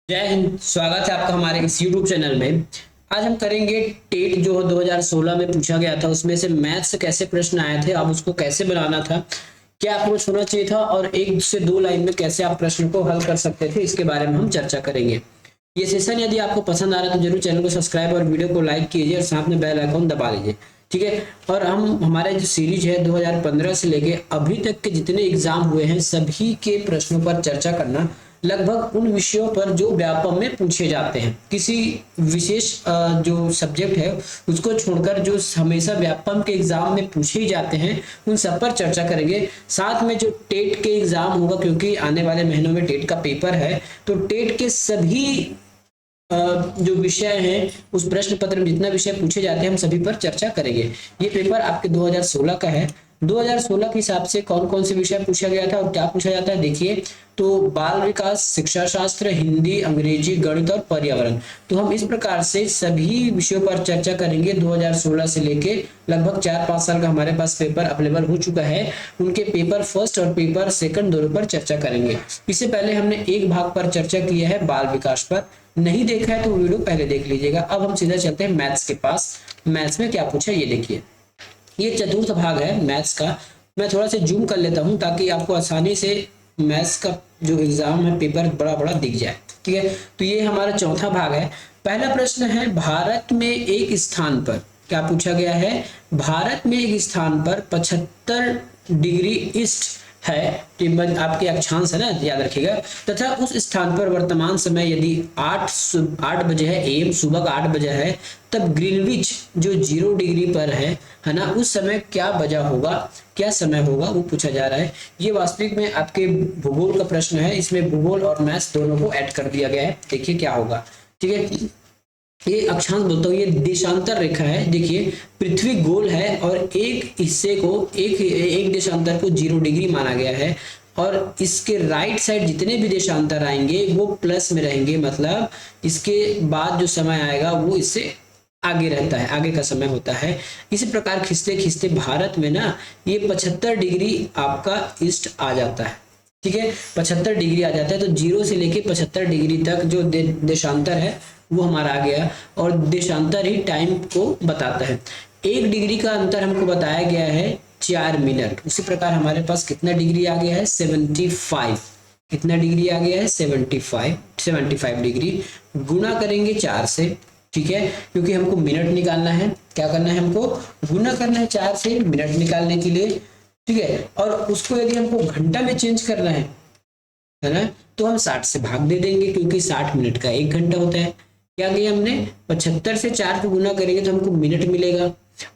जय हिंद। स्वागत है आपका हमारे इस YouTube चैनल में। आज हम करेंगे टेट जो 2016 में पूछा गया था, उसमें से मैथ्स से कैसे प्रश्न आए थे, आप उसको कैसे बनाना था, क्या अप्रोच होना चाहिए था और एक से दो लाइन में कैसे आप प्रश्न को हल कर सकते थे, इसके बारे में हम चर्चा करेंगे। ये सेशन यदि आपको पसंद आ रहा है तो जरूर चैनल को सब्सक्राइब और वीडियो को लाइक कीजिए और साथ में बेल आइकन दबा लीजिए। ठीक है। और हम हमारे जो सीरीज है 2015 से लेके अभी तक के जितने एग्जाम हुए हैं सभी के प्रश्नों पर चर्चा करना, लगभग उन विषयों पर जो व्यापम में पूछे जाते हैं, किसी विशेष जो सब्जेक्ट है उसको छोड़कर जो हमेशा व्यापम के एग्जाम में पूछे ही जाते हैं उन सब पर चर्चा करेंगे। साथ में जो टेट के एग्जाम होगा, क्योंकि आने वाले महीनों में टेट का पेपर है, तो टेट के सभी जो विषय हैं उस प्रश्न पत्र में जितना विषय पूछे जाते हैं हम सभी पर चर्चा करेंगे। ये पेपर आपके 2016 का है। 2016 के हिसाब से कौन कौन से विषय पूछा गया था और क्या पूछा जाता है देखिए। तो बाल विकास, शिक्षा शास्त्र, हिंदी, अंग्रेजी, गणित और पर्यावरण। तो हम इस प्रकार से सभी विषयों पर चर्चा करेंगे। 2016 से लेके लगभग 4-5 साल का हमारे पास पेपर अवेलेबल हो चुका है, उनके पेपर फर्स्ट और पेपर सेकंड दोनों पर चर्चा करेंगे। इससे पहले हमने एक भाग पर चर्चा किया है बाल विकास पर, नहीं देखा है तो वीडियो पहले देख लीजिएगा। अब हम सीधा चलते हैं मैथ्स के पास। मैथ्स में क्या पूछा ये देखिए। ये चतुर्थ भाग है मैथ्स का। मैं थोड़ा सा जूम कर लेता हूं ताकि आपको आसानी से मैथ्स का जो एग्जाम है पेपर बड़ा बड़ा दिख जाए। ठीक है। तो ये हमारा चौथा भाग है। पहला प्रश्न है, भारत में एक स्थान पर क्या पूछा गया है। भारत में एक स्थान पर 75 डिग्री ईस्ट है, आपके अक्षांश है ना, याद रखिएगा। तथा उस स्थान पर वर्तमान समय यदि 8 बजे है, एम सुबह का 8 बजे है, तब ग्रीनविच जो 0 डिग्री पर है ना, उस समय क्या बजा होगा, क्या समय होगा, वो पूछा जा रहा है। ये वास्तविक में आपके भूगोल का प्रश्न है, इसमें भूगोल और मैथ्स दोनों को ऐड कर दिया गया है। देखिए क्या होगा। ठीक है। ये अक्षांश बोलता हूँ, ये देशांतर रेखा है। देखिए पृथ्वी गोल है और एक हिस्से को एक देशांतर को 0 डिग्री माना गया है और इसके राइट साइड जितने भी देशांतर आएंगे वो प्लस में रहेंगे, मतलब इसके बाद जो समय आएगा वो इससे आगे रहता है, आगे का समय होता है। इसी प्रकार खिंचते खिंचते भारत में ना ये 75 डिग्री आपका ईस्ट आ जाता है। ठीक है। 75 डिग्री आ जाता है, तो 0 से लेके 75 डिग्री तक जो देशांतर है वो हमारा आ गया और देशांतर ही टाइम को बताता है। 1 डिग्री का अंतर हमको बताया गया है 4 मिनट। उसी प्रकार हमारे पास कितना डिग्री आ गया है 75। कितना डिग्री आ गया है 75 डिग्री। गुना करेंगे 4 से। ठीक है, क्योंकि हमको मिनट निकालना है। क्या करना है, हमको गुना करना है 4 से मिनट निकालने के लिए। ठीक है। और उसको यदि हमको घंटा में चेंज करना है ना, तो हम 60 से भाग दे देंगे, क्योंकि 60 मिनट का 1 घंटा होता है। क्या किया हमने, 75 से 4 को गुना करेंगे तो हमको मिनट मिलेगा,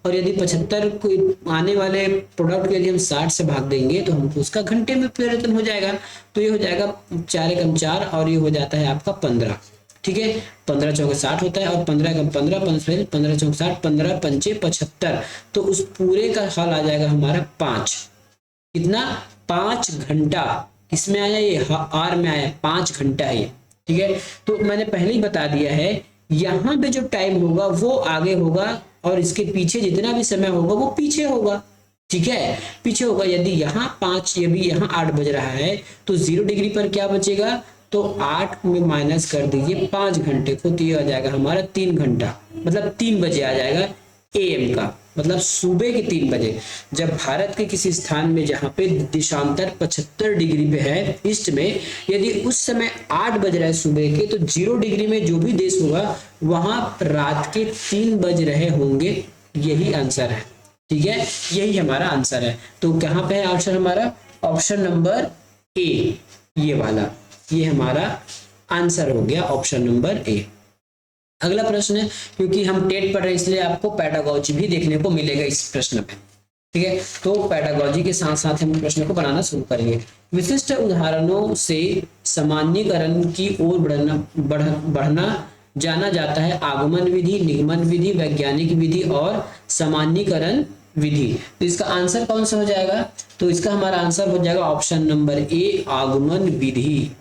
और यदि 75 को आने वाले प्रोडक्ट को यदि हम 60 से भाग देंगे तो हमको उसका घंटे में परिवर्तन हो जाएगा। तो ये हो जाएगा 4 एकम 4 और ये हो जाता है आपका 15। ठीक है। 15 चौके 60 होता है और 15 एकम 15, 15 चौके 60, 15 पंचे 75। तो उस पूरे का हल आ जाएगा हमारा 5। कितना, 5 घंटा। इसमें आया ये आर में आया 5 घंटा है ये। ठीक है। तो मैंने पहले ही बता दिया है, यहाँ पे जो टाइम होगा वो आगे होगा और इसके पीछे जितना भी समय होगा वो पीछे होगा। ठीक है, पीछे होगा। यदि यहाँ 5, यदि यहाँ 8 बज रहा है तो 0 डिग्री पर क्या बचेगा, तो 8 में माइनस कर दीजिए 5 घंटे को, तो ये आ जाएगा हमारा 3 घंटा, मतलब 3 बजे आ जाएगा एएम का, मतलब सुबह के 3 बजे। जब भारत के किसी स्थान में जहां पे देशांतर 75 डिग्री पे है ईस्ट में, यदि उस समय 8 बज रहा है सुबह के, तो 0 डिग्री में जो भी देश होगा वहां रात के 3 बज रहे होंगे। यही आंसर है। ठीक है, यही हमारा आंसर है। तो कहां पे है आंसर हमारा, ऑप्शन नंबर ए, ये वाला, ये हमारा आंसर हो गया, ऑप्शन नंबर ए। अगला प्रश्न है, क्योंकि हम टेट पढ़ रहे हैं इसलिए आपको पैडागोजी भी देखने को मिलेगा इस प्रश्न में। ठीक है। तो पैडागोजी के साथ साथ हम प्रश्न को बनाना शुरू करेंगे। विशिष्ट उदाहरणों से सामान्यीकरण की ओर बढ़ना जाना जाता है आगमन विधि, निगमन विधि, वैज्ञानिक विधि और सामान्यीकरण विधि। तो इसका आंसर कौन सा हो जाएगा, तो इसका हमारा आंसर हो जाएगा ऑप्शन नंबर ए, आगमन विधि।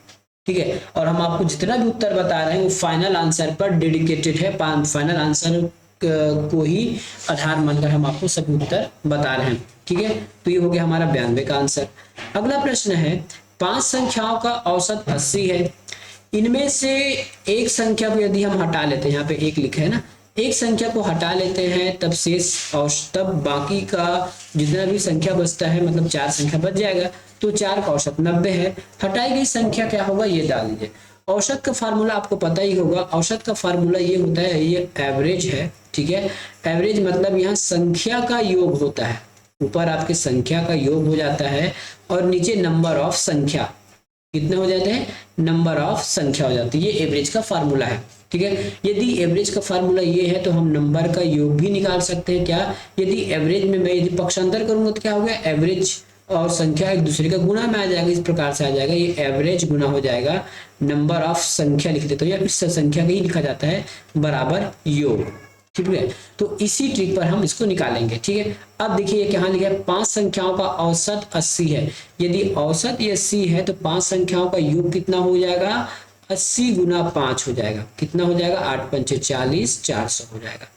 ठीक है। और हम आपको जितना भी उत्तर बता रहे हैं वो फाइनल आंसर पर डेडिकेटेड है। फाइनल आंसर को ही आधार मानकर हम आपको सभी उत्तर बता रहे हैं। ठीक है। तो ये हो गया हमारा 92 का आंसर। अगला प्रश्न है, 5 संख्याओं का औसत 80 है, इनमें से एक संख्या को यदि हम हटा लेते हैं, यहाँ पे एक लिखा है ना, एक संख्या को हटा लेते हैं तब शेष और तब बाकी का जितना भी संख्या बचता है, मतलब 4 संख्या बच जाएगा, तो 4 का औसत 90 है। हटाई गई संख्या क्या होगा ये डाल दीजिए। औसत का फार्मूला आपको पता ही होगा, औसत का फार्मूला ये होता है, ये एवरेज है, ठीक है। एवरेज मतलब यहाँ संख्या का योग होता है, ऊपर आपके संख्या का योग हो जाता है और नीचे नंबर ऑफ संख्या, कितने हो जाते हैं, नंबर ऑफ संख्या हो जाती है, ये एवरेज का फार्मूला है, ठीक है। यदि एवरेज का फार्मूला ये है तो हम नंबर का योग भी निकाल सकते हैं। क्या, यदि एवरेज में मैं यदि पक्षांतर करूंगा तो क्या होगा, एवरेज और संख्या एक दूसरे का गुणा में आ जाएगा, इस प्रकार से आ जाएगा, ये एवरेज गुना हो जाएगा नंबर ऑफ संख्या लिख देते हो, या फिर संख्या का ही लिखा जाता है बराबर योग, ठीक है। तो इसी ट्रिक पर हम इसको निकालेंगे, ठीक है। अब देखिए यहाँ लिखा है 5 संख्याओं का औसत 80 है। यदि औसत ये 80 है तो 5 संख्याओं का योग कितना हो जाएगा, 80 गुना 5 हो जाएगा, कितना हो जाएगा, 8 पंचे 40, 400 हो जाएगा,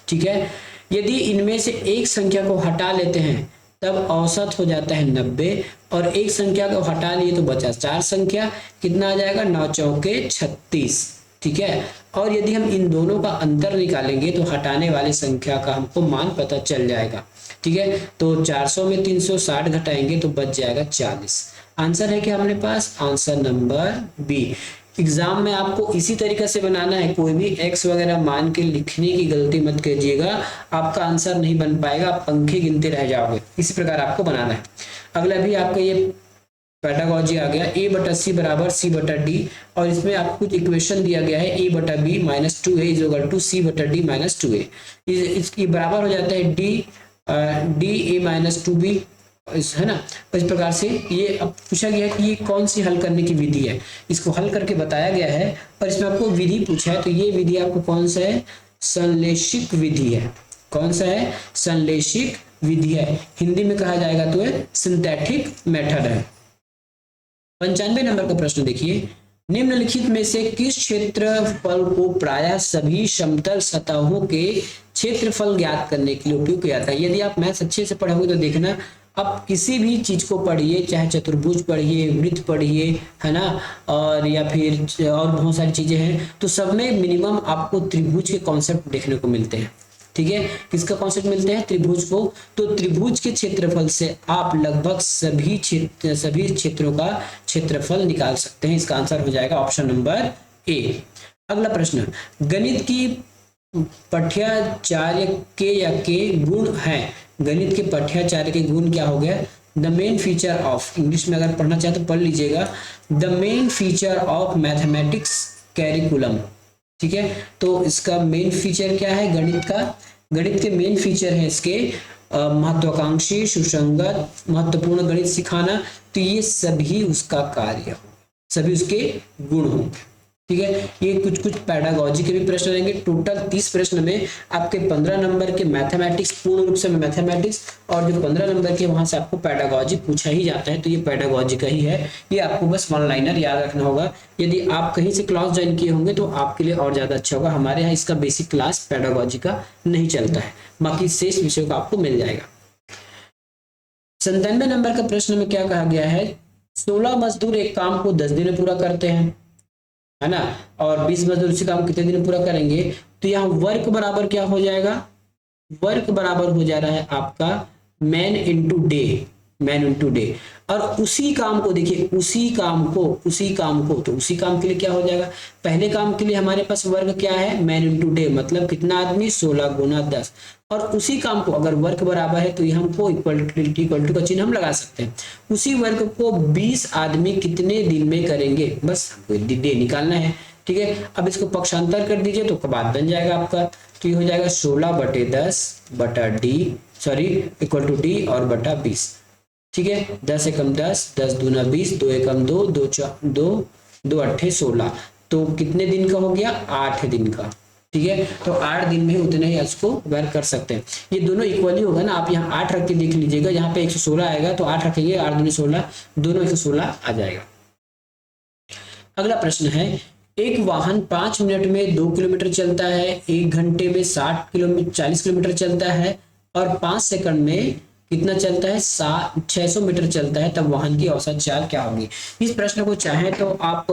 ठीक है। यदि इनमें से एक संख्या को हटा लेते हैं तब औसत हो जाता है 90, और एक संख्या को हटा लिए तो बचा 4 संख्या, कितना आ जाएगा, 9 चौके 36, ठीक है। और यदि हम इन दोनों का अंतर निकालेंगे तो हटाने वाली संख्या का हमको मान पता चल जाएगा, ठीक है। तो 400 में 360 घटाएंगे तो बच जाएगा 40। आंसर है कि हमारे पास आंसर नंबर बी। एग्जाम में आपको इसी तरीके से बनाना है, कोई भी एक्स वगैरह मान के लिखने की गलती मत कीजिएगा, आपका आंसर नहीं बन पाएगा, आप पंखे गिनते रह जाओगे, इसी प्रकार आपको बनाना है। अगला भी आपका ये पेडागोजी आ गया, a बटा सी बराबर सी बटा डी, और इसमें आपको कुछ इक्वेशन दिया गया है, a बटा B minus 2a is equal to C बटा डी माइनस 2a, इसकी बराबर हो जाता है डी ए माइनस 2b, है ना। इस प्रकार से ये अब पूछा गया है कि ये कौन सी हल करने की विधि है, इसको हल करके बताया गया है, और इसमें आपको विधि पूछा है, तो ये विधि आपको कौन सा है, संश्लेषिक विधि है। कौन सा है, संश्लेषिक विधि है, हिंदी में कहा जाएगा तो ये सिंथेटिक मेथड है। 95 नंबर का प्रश्न देखिए, निम्नलिखित में से किस क्षेत्रफल को प्रायः सभी समतल सतहों के क्षेत्रफल ज्ञात करने के लिए उपयोग किया जाता है। यदि आप मैथ्स अच्छे से पढ़ोगे तो देखना, अब किसी भी चीज को पढ़िए, चाहे चतुर्भुज पढ़िए, वृत्त पढ़िए, है ना, और या फिर और बहुत सारी चीजें हैं, तो सब में मिनिमम आपको त्रिभुज के कॉन्सेप्ट देखने को मिलते हैं, ठीक है। किसका कॉन्सेप्ट मिलते हैं, त्रिभुज को। तो त्रिभुज के क्षेत्रफल से आप लगभग सभी क्षेत्रों का क्षेत्रफल निकाल सकते हैं। इसका आंसर हो जाएगा ऑप्शन नंबर ए। अगला प्रश्न, गणित की पठ्याचार्य के या के गुण है, गणित के पठ्याचार्य के गुण क्या हो गया, the main feature of, English में अगर पढ़ना चाहे तो पढ़ लीजिएगा, the main feature of mathematics curriculum, ठीक है। तो इसका मेन फीचर क्या है, गणित का, गणित के मेन फीचर है इसके महत्वाकांक्षी, सुसंगत, महत्वपूर्ण गणित सिखाना, तो ये सभी उसका कार्य हो, सभी उसके गुण होंगे, ठीक है। ये कुछ पेडागोजी के भी प्रश्न रहेंगे। टोटल 30 प्रश्न में आपके 15 नंबर के मैथमेटिक्स, पूर्ण रूप से मैथमेटिक्स, और जो 15 नंबर के वहां से आपको पेडागोजी पूछा ही जाता है, तो ये पेडागोजी का ही है। ये आपको बस वन लाइनर याद रखना होगा। यदि आप कहीं से क्लास ज्वाइन किए होंगे तो आपके लिए और ज्यादा अच्छा होगा। हमारे यहाँ इसका बेसिक क्लास पेडागोजी का नहीं चलता है, बाकी शेष विषयों का आपको मिल जाएगा। 97 नंबर का प्रश्न में क्या कहा गया है, 16 मजदूर एक काम को 10 दिन में पूरा करते हैं, है ना, और 20 मजदूर इसी काम कितने दिन में पूरा करेंगे, तो यहाँ वर्क बराबर क्या हो जाएगा, वर्क बराबर हो जा रहा है आपका man into day, man into day. और उसी काम को देखिए, उसी काम को तो उसी काम के लिए क्या हो जाएगा, पहले काम के लिए हमारे पास वर्ग क्या है, मैन इंटू डे, मतलब कितना आदमी, 16 गुना 10, और उसी काम को अगर वर्ग बराबर है तो ये हमको इक्वल टू का चिन्ह हम लगा सकते हैं। उसी वर्ग को 20 आदमी कितने दिन में करेंगे, बस हमको डे निकालना है, ठीक है। अब इसको पक्षांतर कर दीजिए तो बाद बन जाएगा आपका, तो ये हो जाएगा 16 बटे 10 बटा D, sorry equal to D और बटा 20, ठीक है। 10 एकम 10, 10 दूना 20, 2 एकम 2, 2 अट्ठे 16, तो कितने दिन का हो गया, 8 दिन का, ठीक है। तो 8 दिन में उतने ही इसको वर्क कर सकते हैं। ये दोनों इक्वली होगा ना, आप यहाँ 8 रख के देख लीजिएगा, यहाँ पे 116 आएगा तो 8 रखेंगे, 8 दूनी 16, दोनों 116 आ जाएगा। अगला प्रश्न है, एक वाहन 5 मिनट में 2 किलोमीटर चलता है, 1 घंटे में 40 किलोमीटर चलता है, और 5 सेकंड में कितना चलता है, 600 मीटर चलता है, तब वाहन की औसत चाल क्या होगी। इस प्रश्न को चाहे तो आप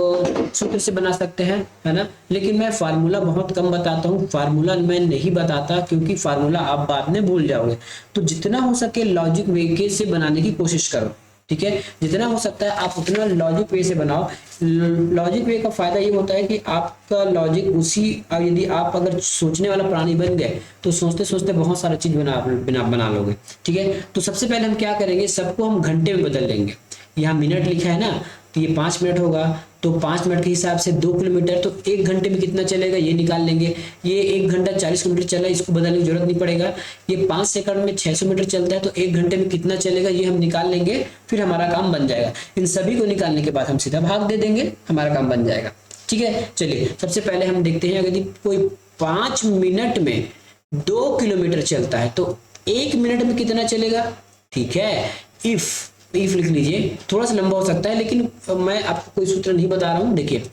सूत्र से बना सकते हैं, है ना, लेकिन मैं फार्मूला बहुत कम बताता हूँ, फार्मूला मैं नहीं बताता क्योंकि फार्मूला आप बाद में भूल जाओगे। तो जितना हो सके लॉजिक वे से बनाने की कोशिश करो, ठीक है, जितना हो सकता है आप उतना लॉजिक वे से बनाओ। लॉजिक वे का फायदा ये होता है कि आपका लॉजिक उसी, यदि आप अगर सोचने वाला प्राणी बन गए तो सोचते सोचते बहुत सारा चीज बना लोगे, ठीक है। तो सबसे पहले हम क्या करेंगे, सबको हम घंटे में बदल लेंगे। यहाँ मिनट लिखा है ना, तो ये 5 मिनट होगा, तो 5 मिनट के हिसाब से 2 किलोमीटर, तो 1 घंटे में कितना चलेगा ये निकाल लेंगे। ये 1 घंटा 40 किलोमीटर चला, इसको बदलने की जरूरत नहीं पड़ेगा। ये 5 सेकंड में 600 मीटर चलता है, तो 1 घंटे में कितना चलेगा ये हम निकाल लेंगे, फिर हमारा काम बन जाएगा। इन सभी को निकालने के बाद हम सीधा भाग दे देंगे, हमारा काम बन जाएगा, ठीक है। चलिए सबसे पहले हम देखते हैं, यदि कोई 5 मिनट में 2 किलोमीटर चलता है तो 1 मिनट में कितना चलेगा, ठीक है। इफ लिख लीजिए, थोड़ा सा लंबा हो सकता है लेकिन मैं आपको कोई सूत्र नहीं बता रहा हूं। देखिए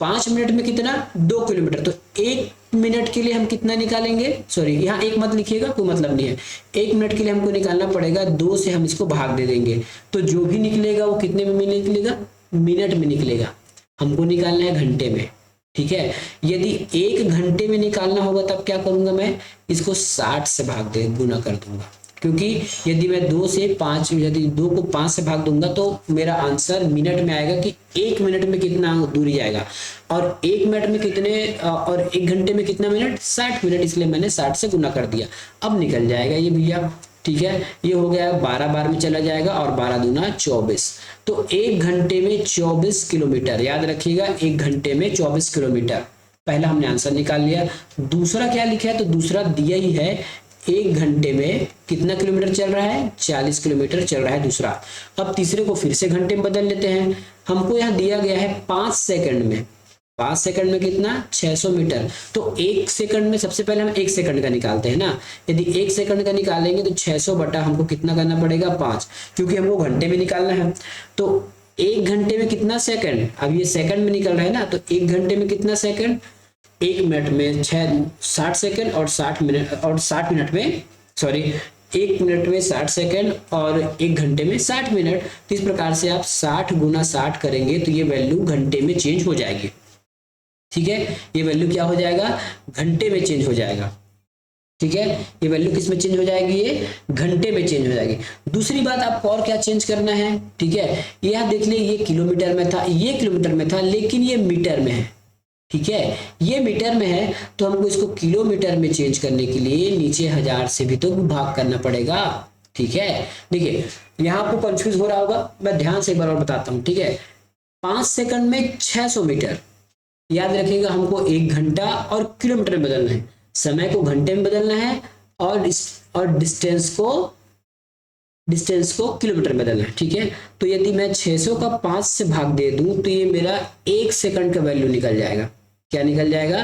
5 मिनट में कितना, 2 किलोमीटर, तो 1 मिनट के लिए हम कितना निकालेंगे, सॉरी यहाँ 1 मत लिखिएगा, कोई मतलब नहीं है। 1 मिनट के लिए हमको निकालना पड़ेगा, 2 से हम इसको भाग दे देंगे, तो जो भी निकलेगा वो कितने में निकलेगा, मिनट में निकलेगा। हमको निकालना है घंटे में, ठीक है। यदि 1 घंटे में निकालना होगा तब क्या करूंगा, मैं इसको 60 से गुना कर दूंगा, क्योंकि यदि मैं 2 से 5, यदि 2 को 5 से भाग दूंगा तो मेरा आंसर मिनट में आएगा कि 1 मिनट में कितना दूरी जाएगा, और 1 मिनट में कितने, और 1 घंटे में कितना मिनट, 60 मिनट, इसलिए मैंने 60 से गुना कर दिया। अब निकल जाएगा ये भैया, ठीक है। ये हो गया 12 बार में चला जाएगा, और 12 दूना 24, तो 1 घंटे में 24 किलोमीटर, याद रखिएगा 1 घंटे में 24 किलोमीटर। पहला हमने आंसर निकाल लिया। दूसरा क्या लिखा है, तो दूसरा दिया ही है, 1 घंटे में कितना किलोमीटर चल रहा है, 40 किलोमीटर चल रहा है दूसरा। अब तीसरे को फिर से घंटे में बदल लेते हैं। हमको यहाँ दिया गया है 5 सेकंड में, 5 सेकंड में कितना, 600 मीटर, तो 1 सेकंड में सबसे पहले हम 1 सेकंड का निकालते हैं ना। यदि 1 सेकंड का निकालेंगे तो 600 बटा हमको कितना करना पड़ेगा, 5, क्योंकि हमको घंटे में निकालना है। तो 1 घंटे में कितना सेकंड, अब ये सेकंड में निकल रहा है ना, तो 1 घंटे में कितना सेकंड, 1 मिनट में 60 सेकंड, और 60 मिनट, और 60 मिनट में, सॉरी 1 मिनट में 60 सेकंड, और 1 घंटे में 60 मिनट। तो इस प्रकार से आप 60 गुना 60 करेंगे तो ये वैल्यू घंटे में चेंज हो जाएगी, ठीक है। ये वैल्यू क्या हो जाएगा, घंटे में चेंज हो जाएगा, ठीक है। ये वैल्यू किस में चेंज हो जाएगी, ये घंटे में चेंज हो जाएगी। दूसरी बात आपको और क्या चेंज करना है, ठीक है। यहाँ देख लिए, ये किलोमीटर में था, ये किलोमीटर में था, लेकिन ये मीटर में है, ठीक है। ये मीटर में है, तो हमको इसको किलोमीटर में चेंज करने के लिए नीचे 1000 से भी तो भाग करना पड़ेगा, ठीक है। देखिए यहाँ आपको कंफ्यूज हो रहा होगा, मैं ध्यान से एक बार और बताता हूँ, ठीक है। 5 सेकंड में 600 मीटर, याद रखिएगा हमको 1 घंटा और किलोमीटर में बदलना है, समय को घंटे में बदलना है, और डिस्टेंस को किलोमीटर में बदलना है, ठीक है। तो यदि मैं 600 का 5 से भाग दे दूं तो ये मेरा 1 सेकंड का वैल्यू निकल जाएगा। क्या निकल जाएगा,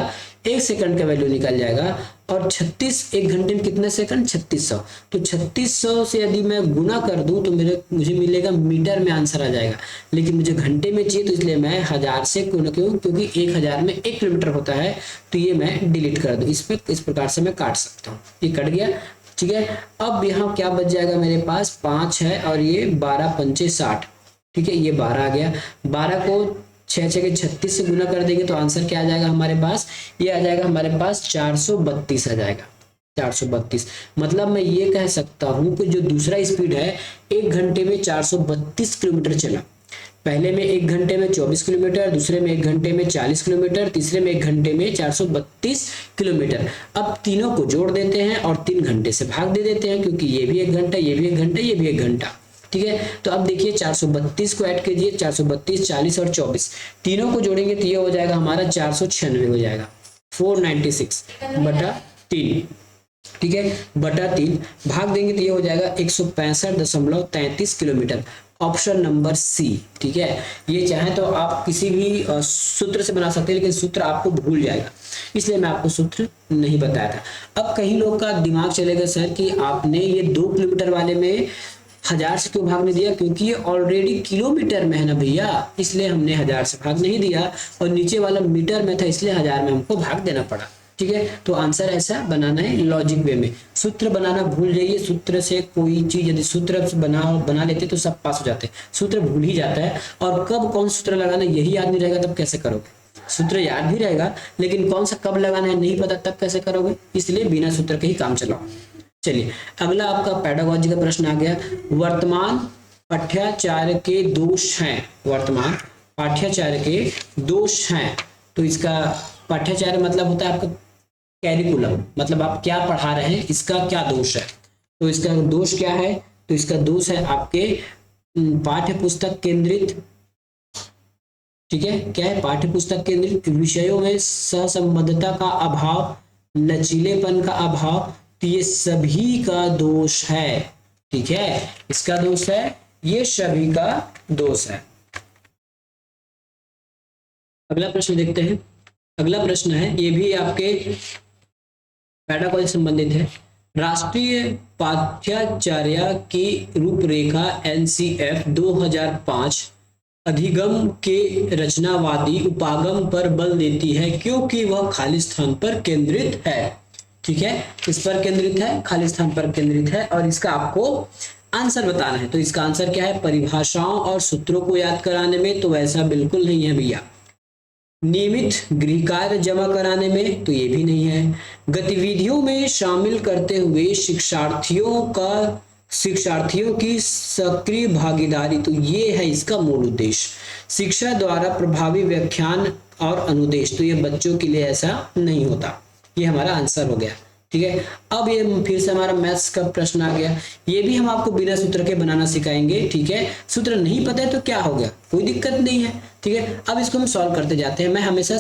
1 सेकंड का वैल्यू निकल जाएगा। और 36, 1 घंटे में कितना सेकंड, 3600, तो 3600 से यदि मैं गुना कर दूं तो मुझे मिलेगा मीटर में आंसर आ जाएगा, लेकिन मुझे घंटे में चाहिए, तो इसलिए मैं 1000 से क्योंकि 1000 में 1 किलोमीटर होता है, तो ये मैं डिलीट कर दूं, इस प्रकार से मैं काट सकता हूँ, ये कट गया, ठीक है। अब यहाँ क्या बच जाएगा मेरे पास, 5 है, और ये 12 पंचे 60, ठीक है, ये 12 आ गया। 12 को 6 6 के 36 से गुना कर देंगे तो आंसर क्या आ जाएगा हमारे पास, ये आ जाएगा हमारे पास 432 आ जाएगा, 432। मतलब मैं ये कह सकता हूँ कि जो दूसरा स्पीड है 1 घंटे में 432 किलोमीटर चला। पहले में 1 घंटे में 24 किलोमीटर, दूसरे में 1 घंटे में 40 किलोमीटर, तीसरे में 1 घंटे में 432 किलोमीटर। अब तीनों को जोड़ देते हैं और 3 घंटे से भाग दे देते हैं, क्योंकि ये भी 1 घंटा, ये भी 1 घंटा, ये भी 1 घंटा, ठीक है। तो अब देखिए 432 को ऐड कीजिए, 432, 40 और 24 तीनों को जोड़ेंगे तो ये हो जाएगा हमारा 496 हो जाएगा, 496 बटा 3, ठीक है, बटा 3 भाग देंगे तो ये हो जाएगा 165.33 किलोमीटर। ऑप्शन नंबर सी, ठीक है। ये चाहे तो आप किसी भी सूत्र से बना सकते हैं, लेकिन सूत्र आपको भूल जाएगा, इसलिए मैं आपको सूत्र नहीं बताया था। अब कई लोग का दिमाग चलेगा सर कि आपने ये 2 किलोमीटर वाले में 1000 से क्यों भाग नहीं दिया, क्योंकि ये ऑलरेडी किलोमीटर में है ना भैया, इसलिए हमने 1000 से भाग नहीं दिया, और नीचे वाला मीटर में था इसलिए 1000 में हमको भाग देना पड़ा। ठीक है, तो आंसर ऐसा बनाना है लॉजिक वे में। सूत्र बनाना भूल जाइए, सूत्र से कोई चीज यदि सूत्र बना लेते तो सब पास हो जाते, सूत्र भूल ही जाता है। और कब कौन सूत्र लगाना यही याद नहीं रहेगा तब कैसे करोगे, सूत्र याद भी रहेगा लेकिन कौन सा कब लगाना है नहीं पता तब कैसे करोगे, इसलिए बिना सूत्र के ही काम चलाओ। चलिए अगला आपका पेडागोजी का प्रश्न आ गया, वर्तमान पाठ्याचार्य के दोष हैं, वर्तमान पाठ्याचार्य के दोष हैं। तो इसका पाठ्याचार्य मतलब होता है आपका कैरिकुलम, मतलब आप क्या पढ़ा रहे हैं इसका क्या दोष है। तो इसका दोष क्या है, तो इसका दोष है आपके पाठ्य पुस्तक केंद्रित, ठीक है, क्या है, पाठ्य पुस्तक केंद्रित, विषयों में सहसंबद्धता का अभाव, लचीलेपन का अभाव, तो ये सभी का दोष है। ठीक है, इसका दोष है, ये सभी का दोष है। अगला प्रश्न देखते हैं। अगला प्रश्न है, ये भी आपके पेडागोजी से संबंधित है। राष्ट्रीय पाठ्याचर्या की रूपरेखा एनसीएफ 2005 अधिगम के रचनावादी उपागम पर बल देती है क्योंकि वह खाली स्थान पर केंद्रित है। ठीक है, किस पर केंद्रित है, खाली स्थान पर केंद्रित है। और इसका आपको आंसर बताना है। तो इसका आंसर क्या है, परिभाषाओं और सूत्रों को याद कराने में, तो वैसा बिल्कुल नहीं है भैया। नियमित गृह कार्य जमा कराने में, तो ये भी नहीं है। गतिविधियों में शामिल करते हुए शिक्षार्थियों की सक्रिय भागीदारी, तो ये है इसका मूल उद्देश्य। शिक्षा द्वारा प्रभावी व्याख्यान और अनुदेश, तो ये बच्चों के लिए ऐसा नहीं होता। ये हमारा आंसर हो गया। ठीक है, अब ये फिर से हमारा मैथ्स का प्रश्न आ गया। ये भी हम आपको बिना सूत्र के बनाना सिखाएंगे। ठीक है, सूत्र नहीं पता है तो क्या हो गया, कोई दिक्कत नहीं है। ठीक है, अब इसको हम सॉल्व करते जाते हैं। मैं हमेशा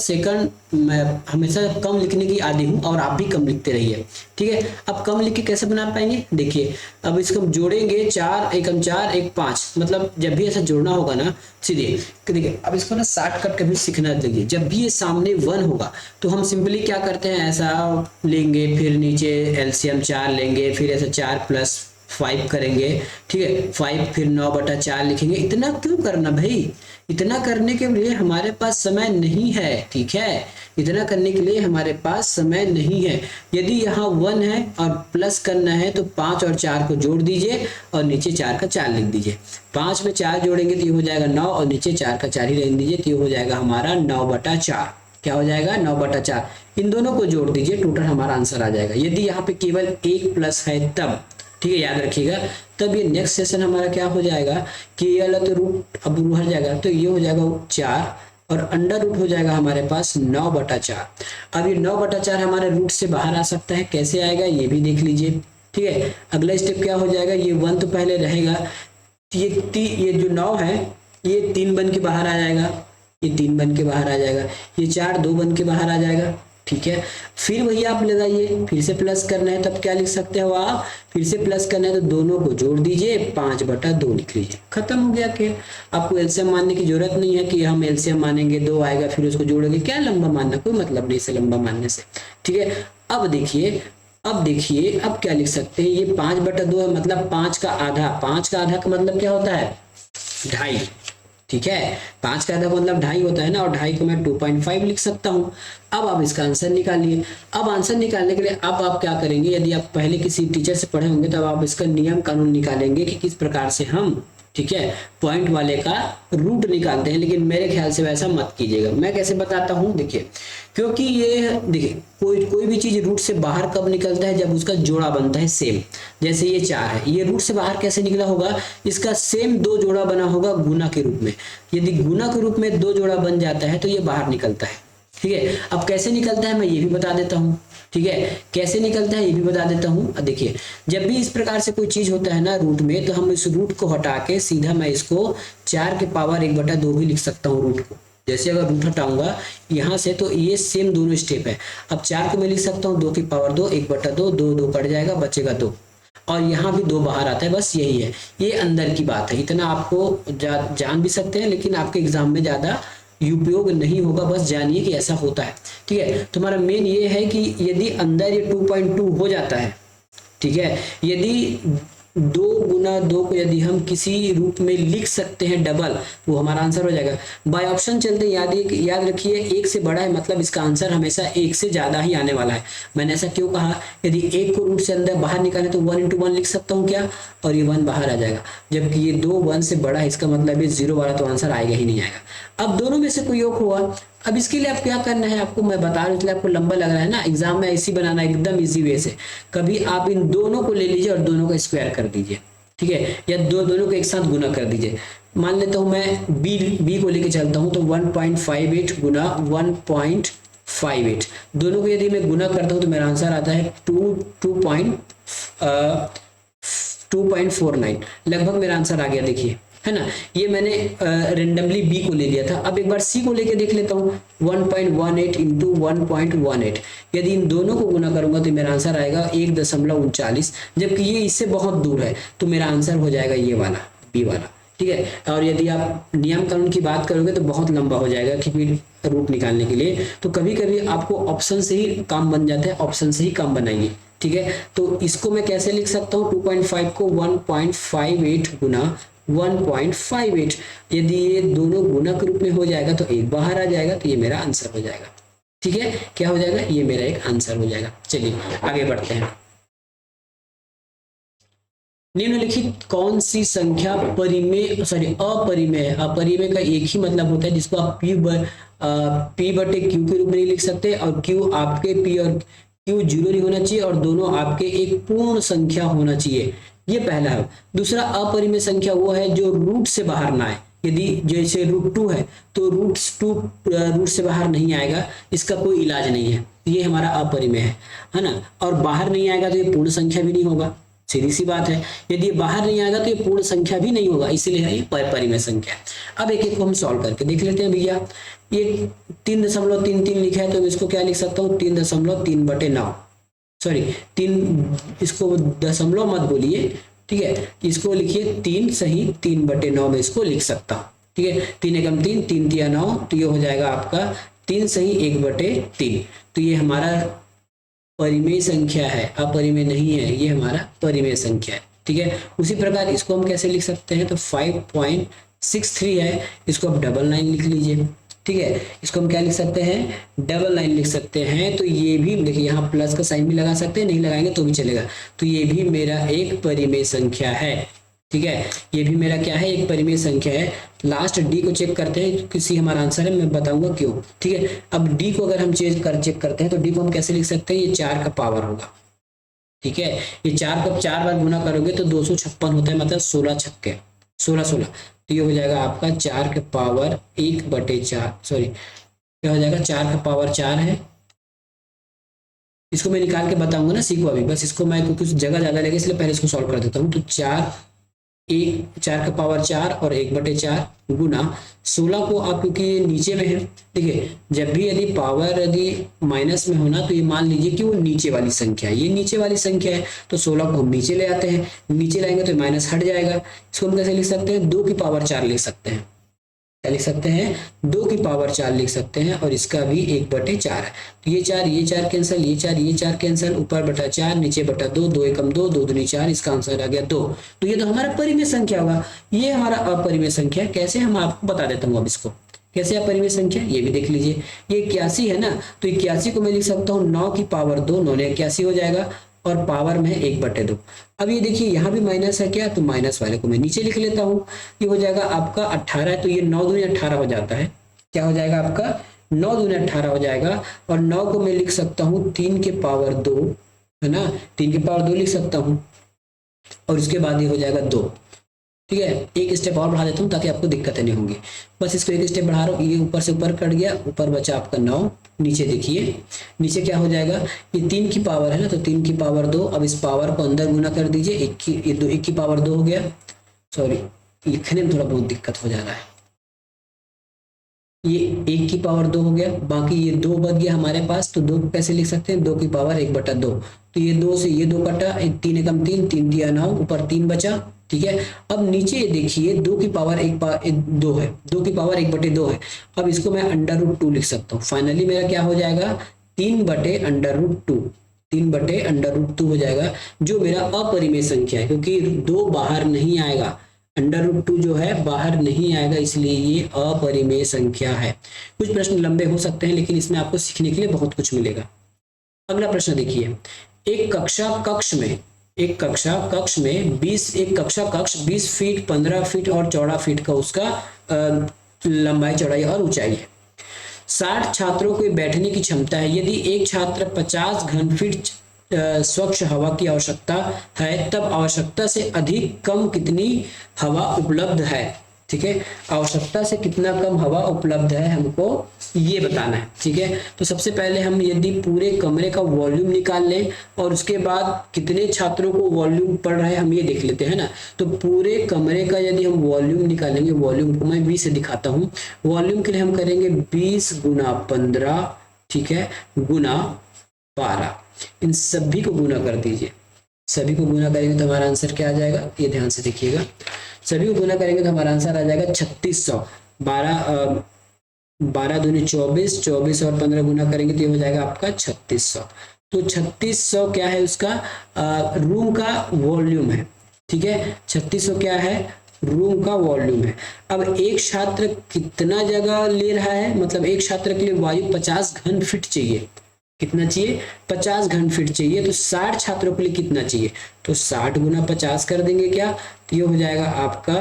कम लिखने की आदी हूँ और आप भी कम लिखते रहिए। ठीक है, अब कम लिख के कैसे बना पाएंगे, देखिए अब इसको हम जोड़ेंगे, 4 एकम 4 1 5, मतलब जब भी ऐसा जोड़ना होगा ना सीधे, देखिए अब इसको ना शॉर्टकट कभी सीखना चाहिए। जब भी ये सामने 1 होगा तो हम सिंपली क्या करते हैं, ऐसा लेंगे, फिर नीचे एलसीएम 4 लेंगे, फिर ऐसा 4 + 5 करेंगे। ठीक है, 5 फिर 9/4 लिखेंगे। इतना क्यों करना भाई, इतना करने के लिए हमारे पास समय नहीं है। ठीक है, इतना करने के लिए हमारे पास समय नहीं है। यदि यहाँ 1 है और प्लस करना है तो 5 और 4 को जोड़ दीजिए और नीचे 4 का 4 लिख दीजिए। 5 में 4 जोड़ेंगे तो ये हो जाएगा 9 और नीचे 4 का 4 ही रहने दीजिए, तो ये हो जाएगा हमारा 9/4। क्या हो जाएगा, 9/4। इन दोनों को जोड़ दीजिए, टोटल हमारा आंसर आ जाएगा। यदि यहाँ पे केवल 1 प्लस है तब, ठीक है, याद रखिएगा, तब ये नेक्स्ट सेशन हमारा क्या हो जाएगा कि ये वाला तो रूट अब हट जाएगा, तो ये हो जाएगा 4 और अंडर रूट हो जाएगा हमारे पास 9/4। अब ये 9/4 हमारे रूट से बाहर आ सकता है, कैसे आएगा ये भी देख लीजिए। ठीक है, अगला स्टेप क्या हो जाएगा, ये 1 तो पहले रहेगा, ये जो 9 है ये 3 बन के बाहर आ जाएगा, ये 3 बन के बाहर आ जाएगा, ये 4 2 बन के बाहर आ जाएगा। ठीक है, फिर वही आप लगाइए, फिर से प्लस करना है तब क्या लिख सकते हो आप, फिर से प्लस करना है तो दोनों को जोड़ दीजिए, 5/2 लिख लीजिए, खत्म हो गया खेल। आपको एलसीएम मानने की जरूरत नहीं है कि हम एलसीएम मानेंगे, 2 आएगा फिर उसको जोड़ेंगे, क्या लंबा मानना, कोई मतलब नहीं से लंबा मानने से। ठीक है, अब देखिए अब क्या लिख सकते हैं, ये 5/2 है, मतलब 5 का आधा, 5 का आधा का मतलब क्या होता है, 2.5। ठीक है, 5 का आधा मतलब 2.5 होता है ना, और 2.5 को मैं 2.5 लिख सकता हूँ। अब आप इसका आंसर निकालिए। अब आंसर निकालने के लिए अब आप क्या करेंगे, यदि आप पहले किसी टीचर से पढ़े होंगे तब आप इसका नियम कानून निकालेंगे कि किस प्रकार से हम, ठीक है, पॉइंट वाले का रूट निकालते हैं। लेकिन मेरे ख्याल से वैसा मत कीजिएगा। मैं कैसे बताता हूँ, देखिए, क्योंकि ये देखिए कोई भी चीज रूट से बाहर कब निकलता है, जब उसका जोड़ा बनता है सेम। जैसे ये 4 है, ये रूट से बाहर कैसे निकला होगा, इसका सेम 2 जोड़ा बना होगा गुना के रूप में। यदि गुना के रूप में 2 जोड़ा बन जाता है तो ये बाहर निकलता है। ठीक है, अब कैसे निकलता है मैं ये भी बता देता हूँ। ठीक है, कैसे निकलता है ये भी बता देता हूँ। देखिए, जब भी इस प्रकार से कोई चीज होता है ना रूट में, तो हम इस रूट को हटा के सीधा मैं इसको 4 के पावर 1/2 भी लिख सकता हूँ रूट को। जैसे अगर रूट हटाऊंगा यहाँ से तो ये सेम दोनों स्टेप है। अब 4 को मैं लिख सकता हूँ 2 की पावर 2, 1/2, 2 कट जाएगा, बचेगा 2, और यहाँ भी 2 बाहर आता है। बस यही है, ये अंदर की बात है। इतना आपको जान भी सकते हैं, लेकिन आपके एग्जाम में ज्यादा उपयोग नहीं होगा, बस जानिए कि ऐसा होता है। ठीक है, तुम्हारा मेन ये है कि यदि अंदर ये 2.2 हो जाता है, ठीक है, यदि 2 गुना 2 को यदि हम किसी रूप में लिख सकते हैं डबल, वो हमारा आंसर हो जाएगा। बाय ऑप्शन चलते याद रखिए 1 से बड़ा है मतलब इसका आंसर हमेशा 1 से ज्यादा ही आने वाला है। मैंने ऐसा क्यों कहा, यदि 1 को रूट से अंदर बाहर निकाले तो 1 × 1 लिख सकता हूँ क्या, और ये 1 बाहर आ जाएगा, जबकि ये 2 1 से बड़ा है, इसका मतलब ये 0 वाला तो आंसर आएगा ही नहीं आएगा। अब दोनों में से कोई योग हुआ। अब इसके लिए आप क्या करना है, आपको मैं बता रहा हूँ, इसलिए आपको लंबा लग रहा है ना, एग्जाम में ऐसी बनाना एकदम इजी वे से। कभी आप इन दोनों को ले लीजिए और दोनों का स्क्वायर कर दीजिए, ठीक है, या दोनों को एक साथ गुना कर दीजिए। मान लेता हूं मैं बी को लेके चलता हूं, तो 1.58 गुना 1.58, दोनों को यदि मैं गुना करता हूं तो मेरा आंसर आता है 2.49, लगभग मेरा आंसर आ गया, देखिए है ना। ये मैंने रेंडमली बी को ले लिया था। अब एक बार सी को लेके देख लेता हूँ, 1.18 इंटू 1.18, यदि इन दोनों को गुना करूंगा तो मेरा आंसर आएगा 1.39, जबकि ये इससे बहुत दूर है, तो मेरा आंसर हो जाएगा ये वाला, बी वाला, ठीक है। और यदि आप नियम कानून की बात करोगे तो बहुत लंबा हो जाएगा कि फिर रूट निकालने के लिए, तो कभी कभी आपको ऑप्शन से ही काम बन जाता है, ऑप्शन से ही काम बनाइए, ठीक है। तो इसको मैं कैसे लिख सकता हूँ, 2.5 को 1.58 गुना 1.58, यदि ये दोनों गुना के रूप में हो जाएगा तो एक बाहर आ जाएगा, तो ये मेरा आंसर हो जाएगा, ठीक है। क्या हो जाएगा, ये मेरा एक आंसर हो जाएगा। चलिए आगे बढ़ते हैं। निम्नलिखित कौन सी संख्या अपरिमेय है। अपरिमेय का एक ही मतलब होता है जिसको आप P बटे Q के रूप में नहीं लिख सकते, और Q आपके P और Q 0 नहीं होना चाहिए, और दोनों आपके एक पूर्ण संख्या होना चाहिए, ये पहला है। दूसरा अपरिमेय संख्या वो है जो रूट से बाहर ना आए, यदि जैसे √2 है तो रूट से बाहर नहीं आएगा, इसका कोई इलाज नहीं है, ये हमारा अपरिमेय है ना। और बाहर नहीं आएगा तो ये पूर्ण संख्या भी नहीं होगा, सीधी सी बात है। यदि ये बाहर नहीं आएगा तो ये पूर्ण संख्या भी नहीं होगा, इसलिए ये परिमेय संख्या है। अब एक एक को हम सॉल्व करके देख लेते हैं भैया। ये 3.33 लिखा है तो मैं इसको क्या लिख सकता हूँ, 3.3/9, सॉरी 3, इसको दशमलव मत बोलिए, ठीक है, इसको लिखिए 3 सही 3/9 में इसको लिख सकता हूँ, ठीक है। 3 एकम 3, 3 तिया 9, तो ये हो जाएगा आपका 3 सही 1/3, तो ये हमारा परिमेय संख्या है, अपरिमेय नहीं है, ये हमारा परिमेय संख्या है, ठीक है। उसी प्रकार इसको हम कैसे लिख सकते हैं, तो 5.63 है, इसको आप 9 लिख लीजिए, ठीक है। इसको हम क्या लिख सकते हैं, 9 लिख सकते हैं। तो ये भी देखिए यहाँ प्लस का साइन भी लगा सकते हैं, नहीं लगाएंगे तो भी चलेगा, तो ये भी मेरा एक परिमेय संख्या है, ठीक है। ये भी मेरा क्या है, एक परिमेय संख्या है। लास्ट डी को चेक करते हैं, किसी हमारा आंसर है, मैं बताऊंगा क्यों, ठीक है। अब डी को अगर हम चेक करते हैं तो डी को हम कैसे लिख सकते हैं, ये 4 का पावर होगा, ठीक है। ये 4 का 4 बार गुना करोगे तो 256 होता है, मतलब 16 छक्के 16, तो ये हो जाएगा आपका 4 के पावर 1/4, सॉरी क्या हो जाएगा, 4 का पावर 4 है। इसको मैं निकाल के बताऊंगा ना, सीखो अभी, बस इसको मैं कुछ जगह ज्यादा लगे इसलिए पहले इसको सॉल्व कर देता हूँ। तो 4 का पावर 4 और 1/4 गुना 16 को आप, क्योंकि ये नीचे में है, ठीक है, जब भी यदि पावर यदि माइनस में होना तो ये मान लीजिए कि वो नीचे वाली संख्या है, ये नीचे वाली संख्या है, तो 16 को हम नीचे ले आते हैं, नीचे लाएंगे तो माइनस हट जाएगा। इसको हम कैसे लिख सकते हैं, 2 की पावर 4 लिख सकते हैं, क्या लिख सकते हैं, 2 की पावर 4 लिख सकते हैं, और इसका भी 1/4 है, तो ये 4 कैंसिल, ये 4 कैंसिल, ऊपर बटा 4 नीचे बटा 2, 2 एकम 2, 2 दूनी 4, इसका आंसर आ गया 2। तो ये तो हमारा परिमेय संख्या होगा, ये हमारा अपरिमेय संख्या कैसे, हम आपको बता देता हूँ अब इसको कैसे अपरिमेय संख्या, ये भी देख लीजिए। ये 81 है ना, तो 81 को मैं लिख सकता हूँ 9 की पावर 2, 9 ने 81 हो जाएगा, और पावर में 1/2। अब ये देखिए यहाँ भी माइनस है क्या, तो माइनस वाले को मैं नीचे लिख लेता हूँ, ये हो जाएगा आपका 18 है, तो ये 9 दूनी 18 हो जाता है, क्या हो जाएगा आपका 9 दूनी 18 हो जाएगा, और 9 को मैं लिख सकता हूँ 3 के पावर 2, है ना, 3 के पावर 2 लिख सकता हूँ, और इसके बाद ये हो जाएगा 2, ठीक है। एक स्टेप और बढ़ा देता हूँ ताकि आपको दिक्कतें नहीं होंगी, बस इसको एक स्टेप बढ़ा रहा हूँ, ये ऊपर से ऊपर कट गया, ऊपर बचा आपका 9, नीचे देखिए, नीचे क्या हो जाएगा, ये 3 की पावर है ना, तो 3 की पावर 2, अब इस पावर को अंदर गुना कर दीजिए, 1 की पावर 2 हो गया, सॉरी लिखने में थोड़ा बहुत दिक्कत हो जा रहा है, ये 1 की पावर 2 हो गया, बाकी ये 2 बच गया हमारे पास, तो 2 को कैसे लिख सकते हैं, 2 की पावर 1/2, तो ये 2 से ये 2 कटा, 3 एकम 3, 3 दिया 9, ऊपर 3 बचा, ठीक है। अब नीचे देखिए 2 की पावर 2 है, 2 की पावर 1/2 है, अब इसको मैं √2 लिख सकता हूँ। फाइनली मेरा क्या हो जाएगा, 3/√2, 3/√2 हो जाएगा, जो मेरा अपरिमेय संख्या है, क्योंकि 2 बाहर नहीं आएगा, √2 जो है बाहर नहीं आएगा, इसलिए ये अपरिमेय संख्या है। कुछ प्रश्न लंबे हो सकते हैं, लेकिन इसमें आपको सीखने के लिए बहुत कुछ मिलेगा। अगला प्रश्न देखिए, एक कक्षा कक्ष में 20 फीट, 15 फीट और 14 फीट का उसका लंबाई, चौड़ाई और ऊंचाई है। 60 छात्रों को बैठने की क्षमता है। यदि एक छात्र 50 घन फीट स्वच्छ हवा की आवश्यकता है, तब आवश्यकता से अधिक कम कितनी हवा उपलब्ध है। ठीक है, आवश्यकता से कितना कम हवा उपलब्ध है हमको ये बताना है। ठीक है, तो सबसे पहले हम यदि पूरे कमरे का वॉल्यूम निकाल लें और उसके बाद कितने छात्रों को वॉल्यूम पड़ रहा है हम ये देख लेते हैं ना। तो पूरे कमरे का यदि हम वॉल्यूम निकालेंगे, वॉल्यूम को मैं 20 से दिखाता हूँ। वॉल्यूम के लिए हम करेंगे 20 गुना 15, ठीक है, गुना 12, इन सभी को गुना कर दीजिए। सभी को गुना करेंगे तो हमारा आंसर क्या आ जाएगा, ये ध्यान से देखिएगा। सभी को गुना करेंगे तो हमारा आंसर आ जाएगा 3600। 12 दूनी 24, 24 और 15 गुना करेंगे तो ये हो जाएगा आपका 3600। तो 3600 क्या है, उसका रूम का वॉल्यूम है। ठीक है, 3600 क्या है, रूम का वॉल्यूम है। अब एक छात्र कितना जगह ले रहा है, मतलब एक छात्र के लिए वायु 50 घन फीट चाहिए। कितना चाहिए, 50 घन फीट चाहिए। तो 60 छात्रों के लिए कितना चाहिए, तो 60 गुना 50 कर देंगे क्या, तो ये हो जाएगा आपका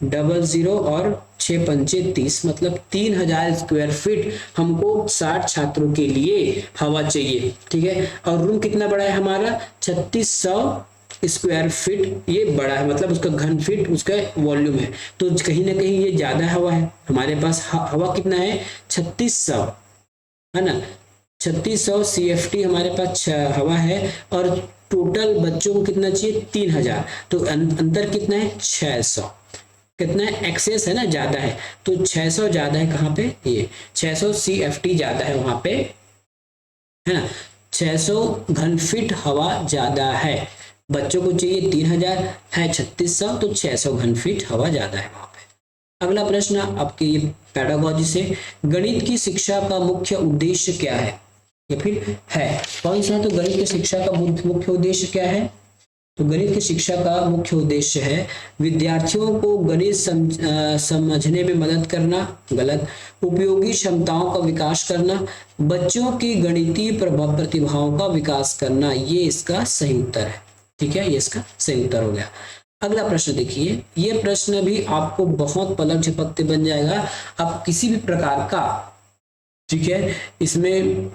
00 और 6 पंचे 30, मतलब 3000 स्क्वायर फीट हमको 60 छात्रों के लिए हवा चाहिए। ठीक है, और रूम कितना बड़ा है हमारा, 3600 स्क्वायर फीट, ये बड़ा है, मतलब उसका घन फीट उसका वॉल्यूम है। तो कहीं ना कहीं ये ज्यादा हवा है हमारे पास। हवा कितना है, 3600 है ना, 3600 CFT हमारे पास हवा है। और टोटल बच्चों को कितना चाहिए, 3000। तो अंतर कितना है, 600। कितना है, एक्सेस है ना, ज्यादा है। तो 600 ज्यादा है कहाँ पे, ये 600 CFT ज्यादा है वहां पे, है ना। 600 घन फीट हवा ज्यादा है, बच्चों को चाहिए 3000 है 3600, तो 600 घन फीट हवा ज्यादा है वहां पे। अगला प्रश्न आपके ये पैडागोजी से, गणित की शिक्षा का मुख्य उद्देश्य क्या है, या फिर है कौन सा। तो गणित की शिक्षा का मुख्य उद्देश्य क्या है, तो गणित की शिक्षा का मुख्य उद्देश्य है विद्यार्थियों को गणित समझने में मदद करना, गलत। उपयोगी क्षमताओं का विकास करना, बच्चों की गणितीय प्रतिभाओं का विकास करना, ये इसका सही उत्तर है। ठीक है, ये इसका सही उत्तर हो गया। अगला प्रश्न देखिए, ये प्रश्न भी आपको बहुत पलक झपकते बन जाएगा। आप किसी भी प्रकार का, ठीक है, इसमें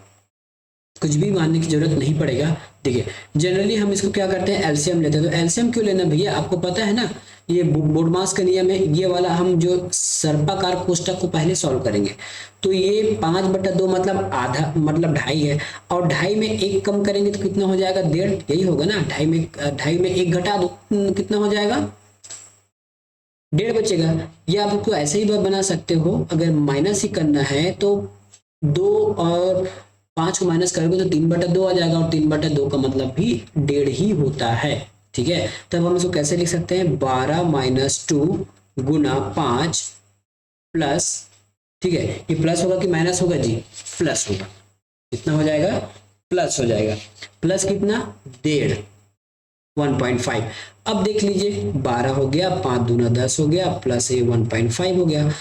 कुछ भी मानने की जरूरत नहीं पड़ेगा। देखिए, जनरली हम इसको क्या करते हैं, एलसीएम लेते हैं। तो एलसीएम क्यों लेना भैया, आपको पता है ना, ये बोर्डमास का नियम है। ये वाला हम जो सर्पाकार कोष्ठक को पहले सॉल्व करेंगे, तो ये 5/2 मतलब आधा, मतलब 2.5 है। और 2.5 में 1 कम करेंगे तो कितना हो जाएगा, 1.5, यही होगा ना। 2.5 में 1 घटा दो, कितना हो जाएगा, 1.5 बचेगा। या आप इसको ऐसे ही बना सकते हो, अगर माइनस ही करना है तो 2 और 5 को माइनस करोगे तो 3/2 आ जाएगा, और 3/2 का मतलब भी 1.5 ही होता है। ठीक है, तब हम इसको कैसे लिख सकते हैं, 12 - 2 गुना 5 प्लस, ठीक है, ये प्लस होगा कि माइनस होगा जी, प्लस होगा। कितना हो जाएगा, प्लस हो जाएगा। प्लस कितना, 1.5, 1.5। अब देख लीजिए, 12 हो गया, 5 दूना 10 हो गया, प्लस ये 1.5 हो गया।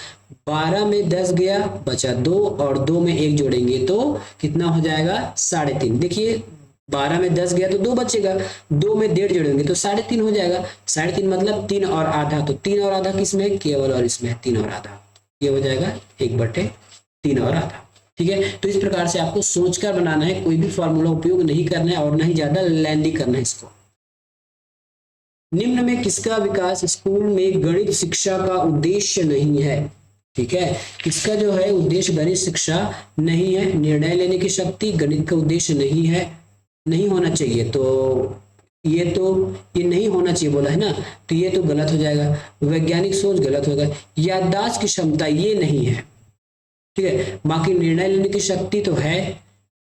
12 में 10 गया, बचा 2, और 2 में 1 जोड़ेंगे तो कितना हो जाएगा, 3.5। देखिए, 12 में 10 गया तो 2 बचेगा, 2 में 1.5 जोड़ेंगे तो 3.5 हो जाएगा। 3.5 मतलब 3 और आधा, तो 3 और आधा किसमें, केवल और इसमें 3 और आधा, ये हो जाएगा 1/3 और आधा। ठीक है, तो इस प्रकार से आपको सोचकर बनाना है, कोई भी फॉर्मूला उपयोग नहीं करना है और ना ही ज्यादा लेंदी करना है इसको। निम्न में किसका विकास स्कूल में गणित शिक्षा का उद्देश्य नहीं है। ठीक है, किसका जो है उद्देश्य गणित शिक्षा नहीं है। निर्णय लेने की शक्ति गणित का उद्देश्य नहीं है, नहीं होना चाहिए। तो ये नहीं होना चाहिए बोला है ना, तो ये तो गलत हो जाएगा। वैज्ञानिक सोच गलत होगा। याददाश्त की क्षमता ये नहीं है। ठीक है, बाकी निर्णय लेने की शक्ति तो है,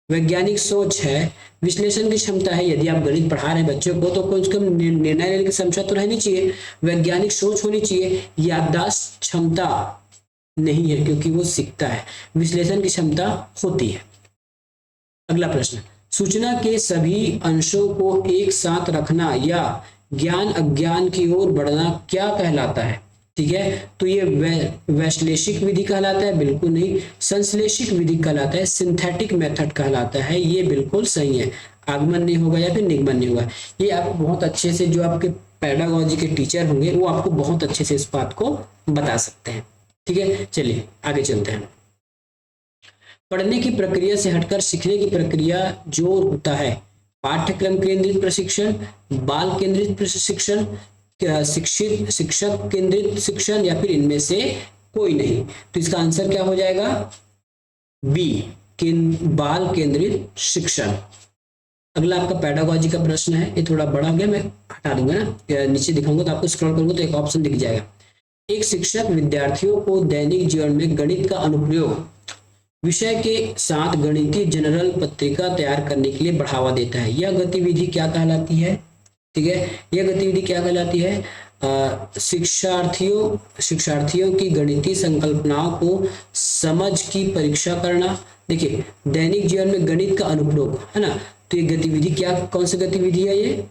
वैज्ञानिक सोच है, विश्लेषण की क्षमता है। यदि आप गणित पढ़ा रहे हैं बच्चों को तो कम से कम निर्णय लेने की क्षमता तो रहनी चाहिए, वैज्ञानिक सोच होनी चाहिए। याददाश्त क्षमता नहीं है क्योंकि वो सीखता है, विश्लेषण की क्षमता होती है। अगला प्रश्न, सूचना के सभी अंशों को एक साथ रखना या ज्ञान अज्ञान की ओर बढ़ना क्या कहलाता है? ठीक है, तो ये वैश्लेषिक विधि कहलाता है? बिल्कुल नहीं। संश्लेषिक विधि कहलाता है, सिंथेटिक मेथड कहलाता है। ये बिल्कुल सही है, आगमन नहीं होगा या फिर निगमन नहीं होगा। ये आप बहुत अच्छे से, जो आपके पेडागोजी के टीचर होंगे वो आपको बहुत अच्छे से इस बात को बता सकते हैं। ठीक है, चलिए आगे चलते हैं। पढ़ने की प्रक्रिया से हटकर सीखने की प्रक्रिया जो होता है, पाठ्यक्रम केंद्रित प्रशिक्षण, बाल केंद्रित प्रशिक्षण, शिक्षित शिक्षक केंद्रित शिक्षण, या फिर इनमें से कोई नहीं। तो इसका आंसर क्या हो जाएगा? बी, बाल केंद्रित शिक्षण। अगला आपका पेडागोजी का प्रश्न है, ये थोड़ा बड़ा हो गया, मैं हटा दूंगा ना, नीचे दिखाऊंगा तो आपको स्क्रॉल करूंगा तो एक ऑप्शन दिख जाएगा। एक शिक्षक विद्यार्थियों को दैनिक जीवन में गणित का अनुप्रयोग विषय के साथ गणितीय जनरल पत्रिका तैयार करने के लिए बढ़ावा देता है। यह गतिविधि क्या कहलाती है? ठीक है, यह गतिविधि क्या कहलाती है? शिक्षार्थियों की गणितीय संकल्पनाओं को समझ की परीक्षा करना। देखिए, दैनिक जीवन में गणित का अनुप्रयोग है ना, तो ये गतिविधि क्या, कौन सी गतिविधि है ये?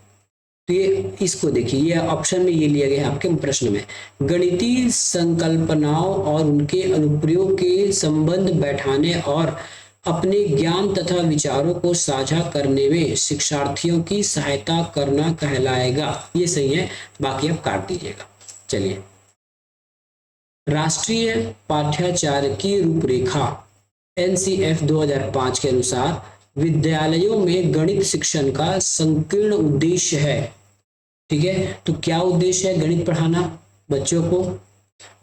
तो ये इसको देखिए, ये ऑप्शन में ये लिया गया है आपके प्रश्न में, गणितीय संकल्पनाओं और उनके अनुप्रयोग के संबंध बैठाने और अपने ज्ञान तथा विचारों को साझा करने में शिक्षार्थियों की सहायता करना कहलाएगा। ये सही है, बाकी आप काट दीजिएगा। चलिए, राष्ट्रीय पाठ्याचार्य की रूपरेखा NCF 2005 के अनुसार विद्यालयों में गणित शिक्षण का संकीर्ण उद्देश्य है। ठीक है, तो क्या उद्देश्य है गणित पढ़ाना बच्चों को?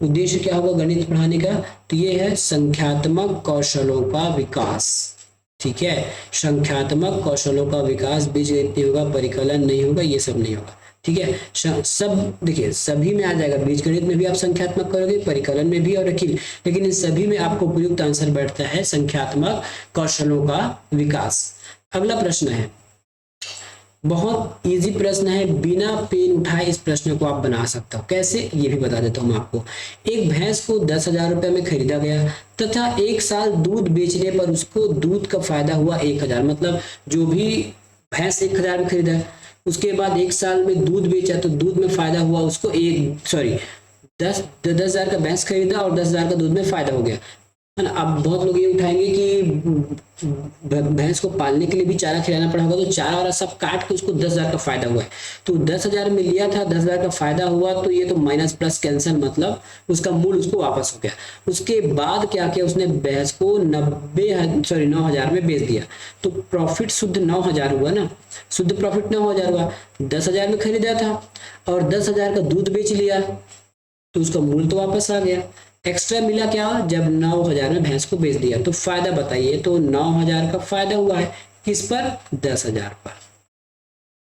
उद्देश्य क्या होगा गणित पढ़ाने का? तो ये है संख्यात्मक कौशलों का विकास। ठीक है, संख्यात्मक कौशलों का विकास, बीजगणित नहीं होगा, परिकलन नहीं होगा, ये सब नहीं होगा। ठीक है, सब देखिए सभी में आ जाएगा, बीजगणित में भी आप संख्यात्मक करोगे, परिकलन में भी और लेकिन इन सभी में आपको उपयुक्त आंसर बैठता है संख्यात्मक कौशलों का विकास। अगला प्रश्न है, बहुत इजी प्रश्न है, बिना पेन उठाए इस प्रश्न को आप बना सकते हो। कैसे, ये भी बता देता हूँ आपको। एक भैंस को 10,000 रुपए में खरीदा गया तथा 1 साल दूध बेचने पर उसको दूध का फायदा हुआ 1,000। मतलब जो भी भैंस 1,000 में खरीदा, उसके बाद 1 साल में दूध बेचा तो दूध में फायदा हुआ उसको 10,000 का भैंस खरीदा और 10,000 का दूध में फायदा हो गया, है ना। अब बहुत लोग ये उठाएंगे कि भैंस को पालने के लिए भी चारा खिलाना पड़ा होगा, तो चारा वारा सब काट के उसको 10,000 का फायदा हुआ है। तो 10,000 में लिया था, 10,000 का फायदा हुआ, तो ये तो माइनस प्लस कैंसिल, मतलब उसका मूल उसको वापस हो गया। उसके बाद क्या किया उसने, भैंस को 9,000 में बेच दिया, तो प्रॉफिट शुद्ध 9,000 हुआ ना, शुद्ध प्रॉफिट 9,000 हुआ। 10,000 में खरीदा था और 10,000 का दूध बेच लिया, तो उसका मूल तो वापस आ गया। एक्स्ट्रा मिला क्या, जब 9,000 में भैंस को बेच दिया, तो फायदा बताइए, तो 9,000 का फायदा हुआ है किस पर, 10,000 पर।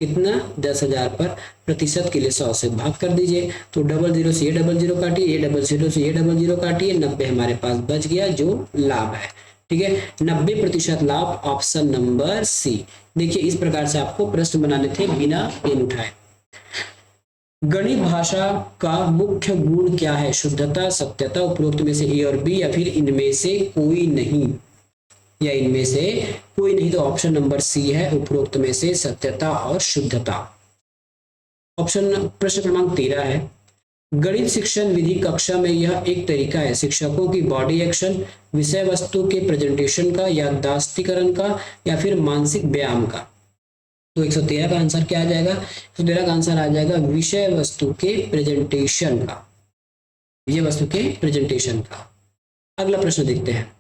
कितना, 10,000 पर। प्रतिशत के लिए 100 से भाग कर दीजिए, तो 00 से ये 00 काटिए, ये 00 से ये 00 काटिए, 90 हमारे पास बच गया जो लाभ है। ठीक है, 90% लाभ, ऑप्शन नंबर सी। देखिए, इस प्रकार से आपको प्रश्न बनाने थे बिना पेन उठाए। गणित भाषा का मुख्य गुण क्या है, शुद्धता, सत्यता, उपरोक्त में से ए और बी, या फिर इनमें से कोई नहीं, या इनमें से कोई नहीं, तो ऑप्शन नंबर सी है, उपरोक्त में से सत्यता और शुद्धता। प्रश्न क्रमांक 13 है, गणित शिक्षण विधि कक्षा में यह एक तरीका है शिक्षकों की बॉडी एक्शन, विषय वस्तु के प्रेजेंटेशन का, याददाश्तीकरण का, या फिर मानसिक व्यायाम का। तो 113 का आंसर क्या आ जाएगा, 113 का आंसर आ जाएगा विषय वस्तु के प्रेजेंटेशन का, विषय वस्तु के प्रेजेंटेशन का। अगला प्रश्न देखते हैं,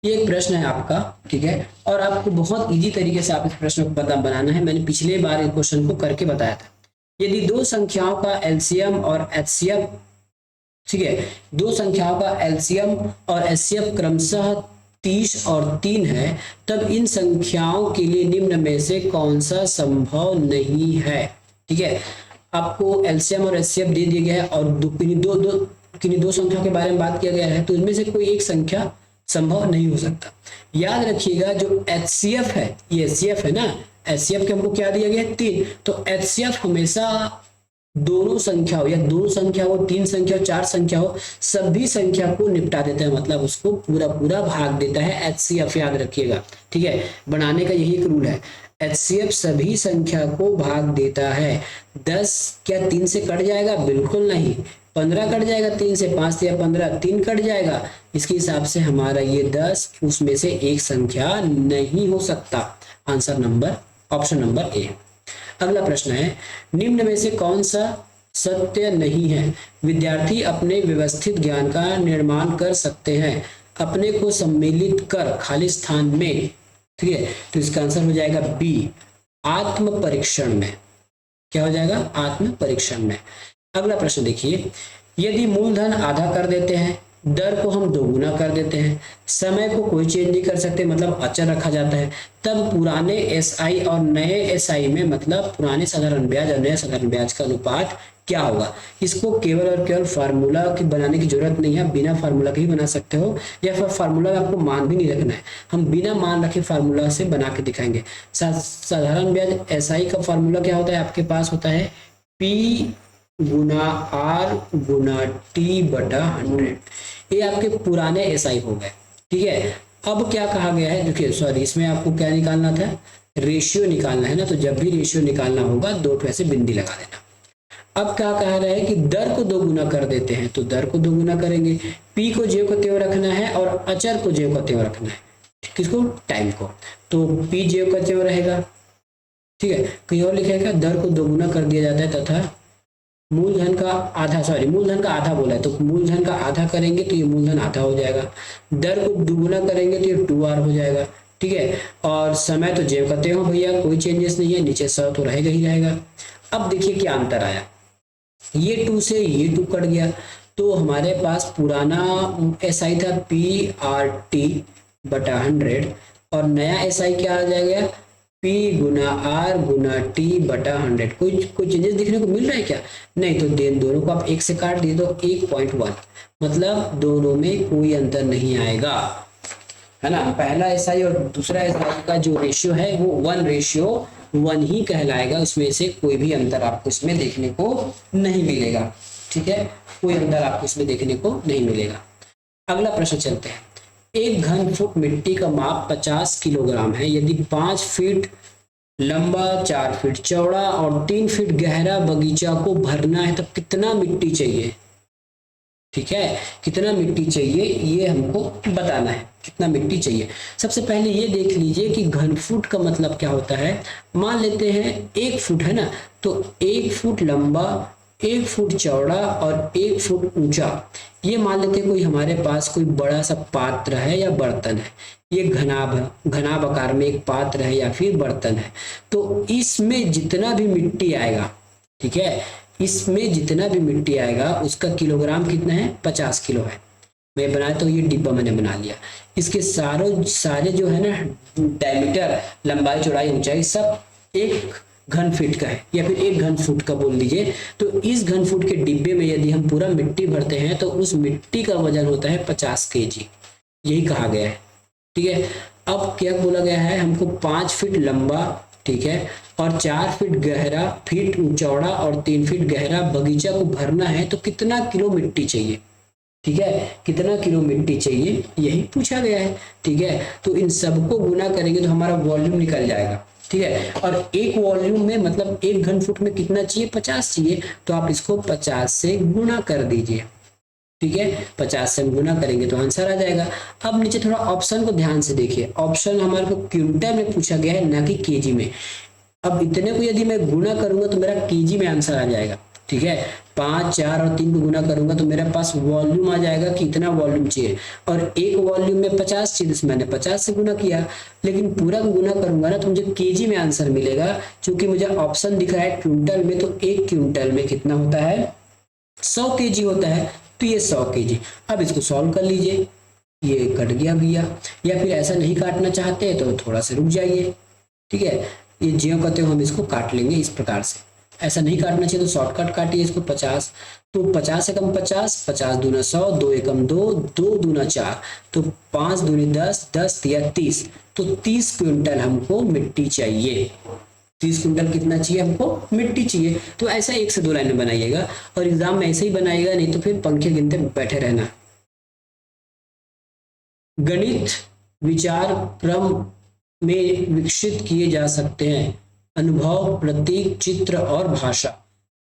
ये एक प्रश्न है आपका, ठीक है, और आपको बहुत इजी तरीके से आप इस प्रश्न को बनाना है। मैंने पिछले बार इस क्वेश्चन को करके बताया था। यदि दो संख्याओं का एलसीएम और एचसीएफ, ठीक है, दो संख्याओं का एलसीएम और एचसीएफ क्रमशः 30 और 3 है, तब इन संख्याओं के लिए निम्न में से कौन सा संभव नहीं है। ठीक है, आपको एलसीएम और एचसीएफ दे दिया गया है और दो संख्याओं के बारे में बात किया गया है, तो इनमें से कोई एक संख्या संभव नहीं हो सकता। याद रखिएगा, जो एचसीएफ है, ये एचसीएफ है ना, एचसीएफ के हमको क्या दिया गया है, 3, तो एचसीएफ हमेशा दोनों संख्या हो या दो संख्या हो, तीन संख्या हो, चार संख्या हो, सभी संख्या को निपटा देता है, मतलब उसको पूरा पूरा भाग देता है। एचसीएफ याद रखिएगा, ठीक है, बनाने का यही एक रूल है। एचसीएफ सभी संख्या को भाग देता है। 10 क्या 3 से कट जाएगा? बिल्कुल नहीं। 15 कट जाएगा 3 से, 5 या 15, 3 कट जाएगा। इसके हिसाब से हमारा ये 10 उसमें से एक संख्या नहीं हो सकता। Answer number option number A. अगला प्रश्न है, निम्न में से कौन सा सत्य नहीं है? विद्यार्थी अपने व्यवस्थित ज्ञान का निर्माण कर सकते हैं अपने को सम्मिलित कर खाली स्थान में। ठीक है, तो इसका आंसर हो जाएगा बी, आत्म परीक्षण में। क्या हो जाएगा? आत्म परीक्षण में। अगला प्रश्न देखिए, यदि मूलधन आधा कर देते हैं, दर को हम दोगुना कर देते हैं, समय को कोई चेंज नहीं कर सकते मतलब अचर रखा जाता है, तब पुराने एसआई और नए एसआई में मतलब पुराने साधारण ब्याज और नए साधारण ब्याज का अनुपात क्या होगा? इसको केवल और केवल फार्मूला की बनाने की जरूरत नहीं है, बिना फार्मूला के ही बना सकते हो, या फिर फार्मूला में आपको मान भी नहीं रखना है, हम बिना मान रखे फार्मूला से बना के दिखाएंगे। साधारण ब्याज एसआई का फार्मूला क्या होता है? आपके पास होता है पी गुना आर गुना टी बटा 100। ये आपके पुराने एसआई हो गए, ठीक है। अब क्या कहा गया है, देखिए सॉरी, इसमें आपको क्या निकालना था? रेशियो निकालना है ना, तो जब भी रेशियो निकालना होगा दो ऐसे बिंदी लगा देना। अब क्या कहा रहा है कि दर को दो गुना कर देते हैं, तो दर को दो गुना करेंगे, पी को ज्यों को त्यों रखना है और अचर को ज्यों को त्यों रखना है, किसको? टाइम को, तो पी ज्यों का त्यों रहेगा, ठीक है। कहीं और लिखेगा, दर को दो गुना कर दिया जाता है तथा मूलधन का आधा, सॉरी मूलधन का आधा बोला है तो मूलधन का आधा करेंगे तो ये मूलधन आधा हो जाएगा, दर को दुगुना करेंगे तो ये 2r हो जाएगा, ठीक है। और समय तो जेब करते हो भैया, कोई चेंजेस नहीं है, नीचे 100 तो रहेगा ही रहेगा। अब देखिए क्या अंतर आया, ये 2 से ये 2 कट गया, तो हमारे पास पुराना एसआई था पी आर टी बटा 100 और नया एसआई क्या आ जाएगा? P गुना आर गुना टी बटा 100। कोई चेंजेस दिखने को मिल रहा है क्या? नहीं, तो दोनों को आप एक से काट दिए तो 1.1, मतलब दोनों में कोई अंतर नहीं आएगा, है ना। पहला एसआई और दूसरा एसआई का जो रेशियो है वो 1:1 ही कहलाएगा, उसमें से कोई भी अंतर आपको इसमें देखने को नहीं मिलेगा, ठीक है, कोई अंतर आपको इसमें देखने को नहीं मिलेगा। अगला प्रश्न चलते हैं, एक घन फुट मिट्टी का माप 50 किलोग्राम है, यदि 5 फीट लंबा, 4 फीट चौड़ा और 3 फीट गहरा बगीचा को भरना है, तब कितना मिट्टी चाहिए? ठीक है, कितना मिट्टी चाहिए ये हमको बताना है, कितना मिट्टी चाहिए। सबसे पहले ये देख लीजिए कि घन फुट का मतलब क्या होता है। मान लेते हैं 1 फुट है ना, तो 1 फुट लंबा, 1 फुट चौड़ा और 1 फुट ऊंचा, ये मान लेते हैं कोई हमारे पास कोई बड़ा सा पात्र है या बर्तन है, ये घनाभ आकार में एक पात्र है या फिर बर्तन है, तो इसमें जितना भी मिट्टी आएगा, ठीक है, इसमें जितना भी मिट्टी आएगा उसका किलोग्राम कितना है? 50 किलो है। मैं बनाया तो ये डिब्बा मैंने बना लिया, इसके सारे जो है ना डायमीटर, लंबाई चौड़ाई ऊंचाई सब 1 घन फीट का है या फिर 1 घन फुट का बोल दीजिए, तो इस घन फुट के डिब्बे में यदि हम पूरा मिट्टी भरते हैं तो उस मिट्टी का वजन होता है 50 kg, यही कहा गया है, ठीक है। अब क्या बोला गया है हमको? 5 फीट लंबा, ठीक है, और 4 फीट गहरा, फीट चौड़ा और 3 फीट गहरा बगीचा को भरना है, तो कितना किलो मिट्टी चाहिए? ठीक है, कितना किलो मिट्टी चाहिए यही पूछा गया है, ठीक है। तो इन सबको गुना करेंगे तो हमारा वॉल्यूम निकल जाएगा, ठीक है। और एक वॉल्यूम में मतलब 1 घन फुट में कितना चाहिए? 50 चाहिए, तो आप इसको 50 से गुना कर दीजिए, ठीक है, 50 से गुना करेंगे तो आंसर आ जाएगा। अब नीचे थोड़ा ऑप्शन को ध्यान से देखिए, ऑप्शन हमारे को क्विंटल में पूछा गया है ना कि केजी में। अब इतने को यदि मैं गुना करूंगा तो मेरा केजी में आंसर आ जाएगा, ठीक है। 5, 4 और 3 को गुना करूंगा तो मेरे पास वॉल्यूम आ जाएगा कि इतना वॉल्यूम चाहिए, और एक वॉल्यूम में 50 चाहिए, मैंने 50 से गुना किया, लेकिन पूरा को गुना करूंगा ना तो मुझे केजी में आंसर मिलेगा, क्योंकि मुझे ऑप्शन दिख रहा है क्विंटल में, तो 1 क्विंटल में कितना होता है? 100 kg होता है, तो ये 100 kg। अब इसको सॉल्व कर लीजिए, ये कट गया भैया, या फिर ऐसा नहीं काटना चाहते तो थोड़ा सा रुक जाइए, ठीक है, ये ज्यों करते हो हम इसको काट लेंगे इस प्रकार से। ऐसा नहीं काटना चाहिए तो शॉर्टकट काटिए इसको 50, तो 50 एकम 50, 50 दूना 100, 2 एकम 2, 2 दूना 4, तो 5 दूनी 10, 10 या 30, तो 30 क्विंटल हमको मिट्टी चाहिए, 30 कुंटल कितना चाहिए हमको, मिट्टी चाहिए। तो ऐसा 1 से 2 लाइन में बनाइएगा, और एग्जाम में ऐसे ही बनाइएगा, नहीं तो फिर पंखे गिनते बैठे रहना। गणित विचार क्रम में विकसित किए जा सकते हैं, अनुभव, प्रतीक, चित्र और भाषा।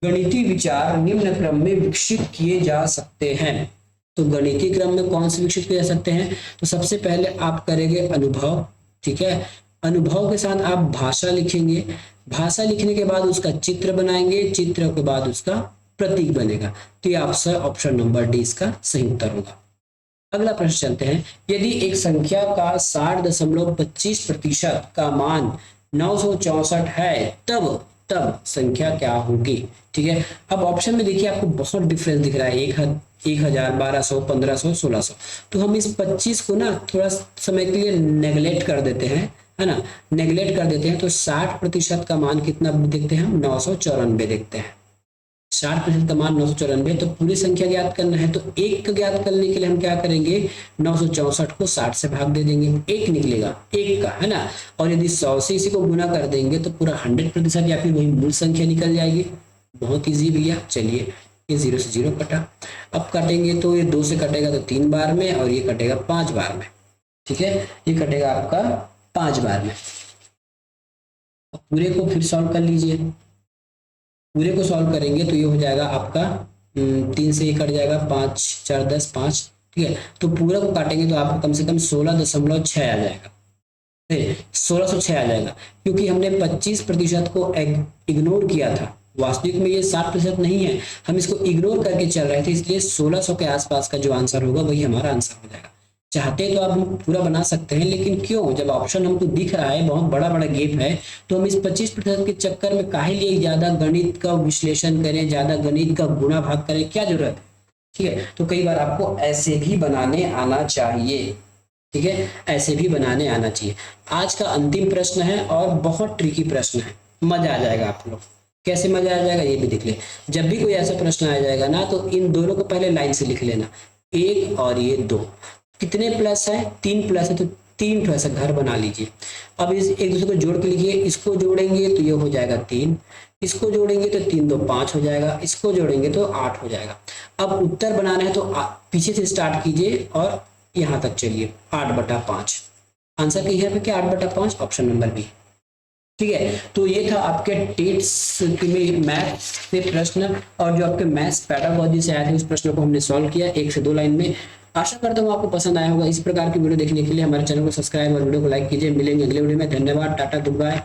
गणितीय विचार निम्न क्रम में विकसित किए जा सकते हैं। तो गणितीय क्रम में कौन से विकसित किए जा सकते हैं? तो सबसे पहले आप करेंगे अनुभव, ठीक है। अनुभव के साथ आप भाषा लिखेंगे, भाषा लिखने के बाद उसका चित्र बनाएंगे, चित्र के बाद उसका प्रतीक बनेगा। तो ये आपका ऑप्शन नंबर डी इसका सही उत्तर होगा। अगला प्रश्न चलते हैं। यदि एक संख्या का 60.25% का मान 964 है, तब संख्या क्या होगी? ठीक है। अब ऑप्शन में देखिए आपको बहुत डिफरेंस दिख रहा है, 1000, 1200, 1500, 1600। तो हम इस 25 को ना थोड़ा समय के लिए नेगलेक्ट कर देते हैं, है ना, नेगलेक्ट कर देते हैं। तो 60% का मान कितना देखते हैं हम? 994 देखते हैं। 60% का मान 994, तो पूरी संख्या ज्ञात करना है। तो एक का ज्ञात करने के लिए हम क्या करेंगे? 964 को 60 से भाग दे देंगे, एक निकलेगा एक का, है ना। और यदि 100 से इसी को गुना कर देंगे तो पूरा 100% या फिर वही मूल संख्या निकल जाएगी। बहुत इजी भैया। चलिए, ये 0 से 0 कटा। अब काटेंगे तो ये 2 से कटेगा तो 3 बार में, और ये कटेगा 5 बार में, ठीक है। ये कटेगा आपका 5 बार में। अब पूरे को फिर सॉल्व कर लीजिए। पूरे को सॉल्व करेंगे तो ये हो जाएगा आपका 3 से ये कट जाएगा, 5 4 10 5, ठीक है। तो पूरा को काटेंगे तो आपको कम से कम 16.6 आ जाएगा, 1606 आ जाएगा, क्योंकि हमने 25% को इग्नोर किया था। वास्तविक में ये 60% नहीं है, हम इसको इग्नोर करके चल रहे थे, इसलिए 1600 के आसपास का जो आंसर होगा वही हमारा आंसर हो जाएगा। चाहते तो आप हम पूरा बना सकते हैं, लेकिन क्यों, जब ऑप्शन हमको दिख रहा है बहुत बड़ा बड़ा गैप है, तो हम इस 25% के चक्कर में काहे लिए ज्यादा गणित का विश्लेषण करें, ज्यादा गणित का गुणा भाग करें, क्या जरूरत है? ठीक है। तो कई बार आपको ऐसे भी बनाने आना चाहिए, ठीक है, ऐसे भी बनाने आना चाहिए। आज का अंतिम प्रश्न है और बहुत ट्रिकी प्रश्न है, मजा आ जाएगा आप लोग। कैसे मजा आ जाएगा ये भी देख ले। जब भी कोई ऐसा प्रश्न आ जाएगा ना, तो इन दोनों को पहले लाइन से लिख लेना, 1 और ये 2, कितने प्लस है? 3 प्लस है, तो 3 ठो ऐसा घर बना लीजिए। अब इस एक दूसरे को जोड़ के लिखिए, इसको जोड़ेंगे तो ये हो जाएगा 3, इसको जोड़ेंगे तो 3 2 5 हो जाएगा, इसको जोड़ेंगे तो 8 हो जाएगा। अब उत्तर बनाना है तो पीछे से स्टार्ट कीजिए और यहाँ तक चलिए, 8/5 आंसर कही है क्या? 8/5 ऑप्शन नंबर बी, ठीक है। तो ये था आपके टेट्स में मैथ से प्रश्न, और जो आपके मैथ्स पैडागोजी से आए थे उस प्रश्न को हमने सॉल्व किया 1 से 2 लाइन में। आशा करता हूँ आपको पसंद आया होगा। इस प्रकार की वीडियो देखने के लिए हमारे चैनल को सब्सक्राइब और वीडियो को लाइक कीजिए। मिलेंगे अगले वीडियो में। धन्यवाद, टाटा, गुड बाय।